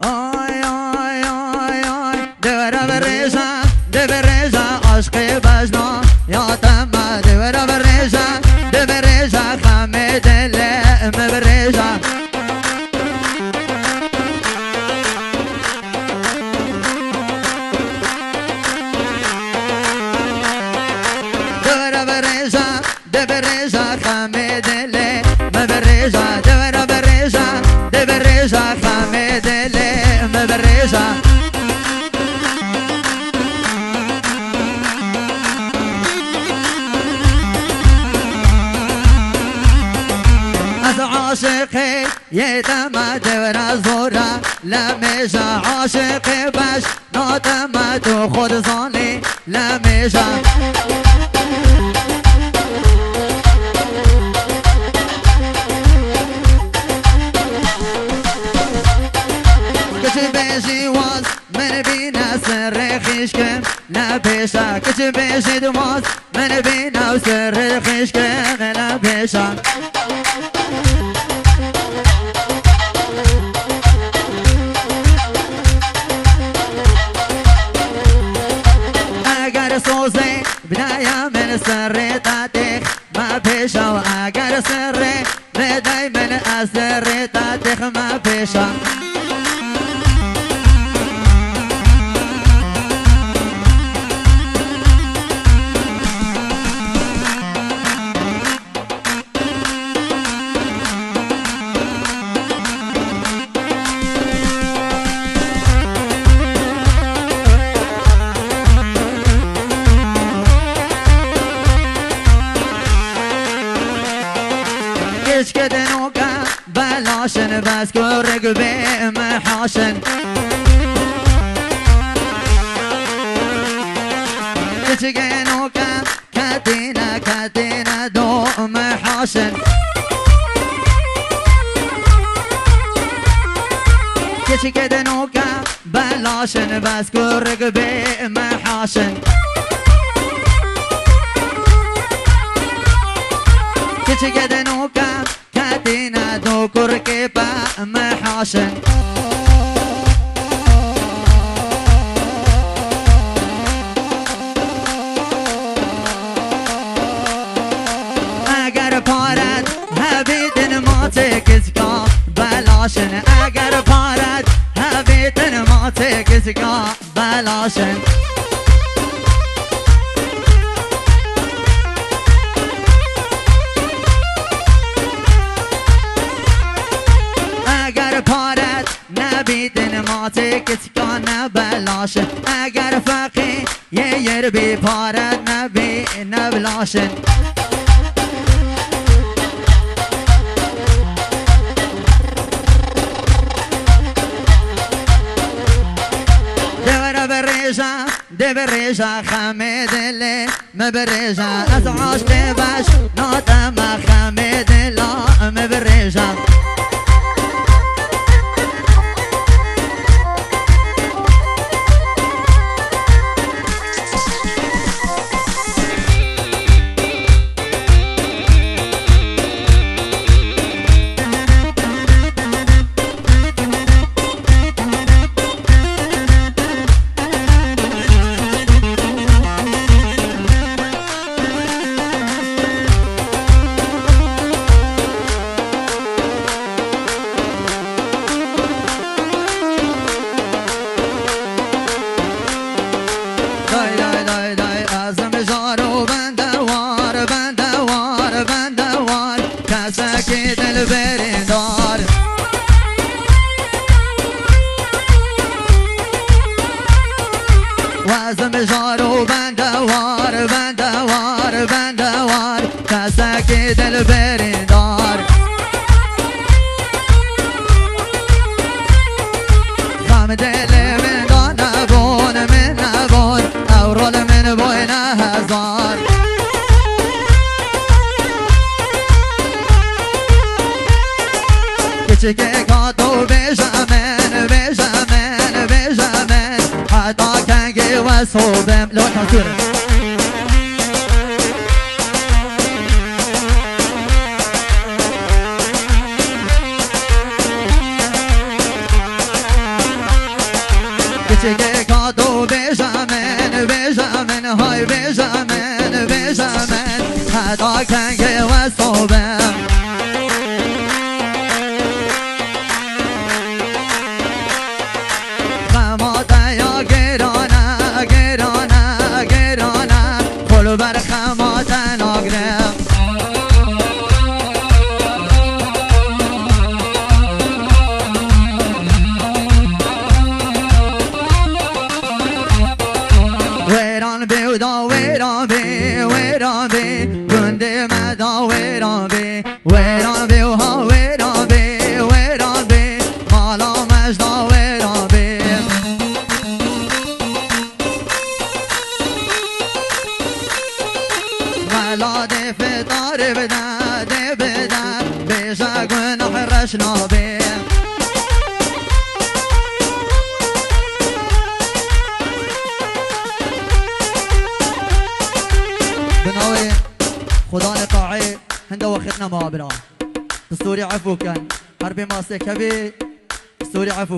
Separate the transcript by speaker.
Speaker 1: آی آی آی آی دوره بریزم ده بریزم عشق بجنا یادم دوره بریزم ده بریزم خم دلم بریزم دوره بریزم ده بریزم خم دلم بریزم دوره بریزم ده بریزم خم دلم بریزم عاشقی یه دم دور زورا لمیشا عاشقی بش نادم تو خود زانی لمیشا کچی بیشی واز من بینا سر خیشکم لپیشا کچی بیشی دواز من بینا سر خیشکم لپیشا سوزی بدایا من سر تاتیخ ما پیشا و اگر سر بدای من از سر تاتیخ ما پیشا بلاشن بس كورك بمحاشن تشجنوكا كاتينا كاتينا دو محاشن تشجنوكا بلاشن بس كورك بمحاشن تشجنوكا كاتينا دو كوركي بمحاشن اگر پارد هبیدن ما تکزگا بلاشن اگر پارد هبیدن ما تکزگا بلاشن اگر پارد نبیدن ما تکزگا نبلاشن اگر فقی یه یر بی پارد نبی نبلاشن ده بريجا خميد اللي ما بريجا أزعاش تباش نوتا ما خميد لا ما بريجا ساكت البرندار وازم جارو بندوار بندوار بندوار ساكت البرندار خامد اللي من دون ابون من ابون اورول من بوينا هزار كيكي كاتو بيجامن بيجامن بيجامن حتى كان جي وصوبم لو تصير و بجامن بجامن های بجامن بجامن حدا کنگ و صوبه خماته یا گرانه گرانه گرانه خلو بر خماته ناگره ویران بیودا ویران بی ویران بی گنده مدا ویران بی ویران بیوها ویران بی ویران بی مالا مجدا ویران بی مالا دی فتار بدن دی بدن بیشا گناه رشنا بی بناوي خدا نقاعي هنده وقتنا ما برا السوري عفو كان حربي ماسك هبي السوري عفو